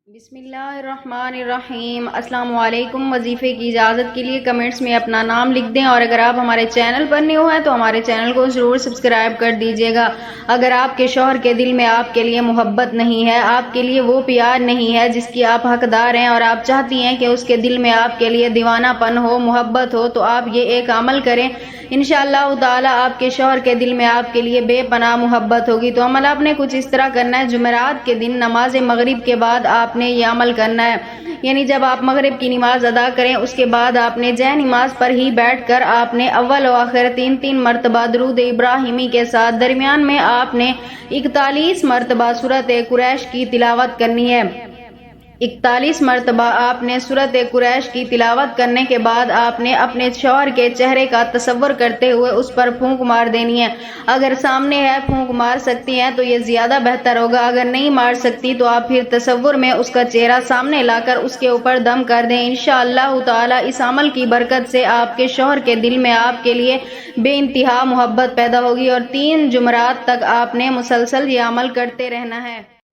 بسم اللہ الرحمن الرحیم۔ السلام علیکم۔ وظیفے کی اجازت کے لیے کمنٹس میں اپنا نام لکھ دیں، اور اگر آپ ہمارے چینل پر نیو ہیں تو ہمارے چینل کو ضرور سبسکرائب کر دیجیے گا۔ اگر آپ کے شوہر کے دل میں آپ کے لیے محبت نہیں ہے، آپ کے لیے وہ پیار نہیں ہے جس کی آپ حقدار ہیں، اور آپ چاہتی ہیں کہ اس کے دل میں آپ کے لیے دیوانہ پن ہو، محبت ہو، تو آپ یہ ایک عمل کریں، انشاءاللہ تعالی آپ کے شوہر کے دل میں آپ کے لیے بے پناہ محبت ہوگی۔ تو عمل آپ نے کچھ اس طرح کرنا ہے۔ جمعرات کے دن نماز مغرب کے بعد آپ نے یہ عمل کرنا ہے، یعنی جب آپ مغرب کی نماز ادا کریں اس کے بعد آپ نے جے نماز پر ہی بیٹھ کر آپ نے اول و آخر 3 مرتبہ درود ابراہیمی کے ساتھ درمیان میں آپ نے 41 مرتبہ سورۃ قریش کی تلاوت کرنی ہے۔ 41 مرتبہ آپ نے سورۃ قریش کی تلاوت کرنے کے بعد آپ نے اپنے شوہر کے چہرے کا تصور کرتے ہوئے اس پر پھونک مار دینی ہے۔ اگر سامنے ہے پھونک مار سکتی ہیں تو یہ زیادہ بہتر ہوگا، اگر نہیں مار سکتی تو آپ پھر تصور میں اس کا چہرہ سامنے لا کر اس کے اوپر دم کر دیں۔ انشاءاللہ تعالی اس عمل کی برکت سے آپ کے شوہر کے دل میں آپ کے لیے بے انتہا محبت پیدا ہوگی، اور 3 جمعرات تک آپ نے مسلسل یہ عمل کرتے رہنا ہے۔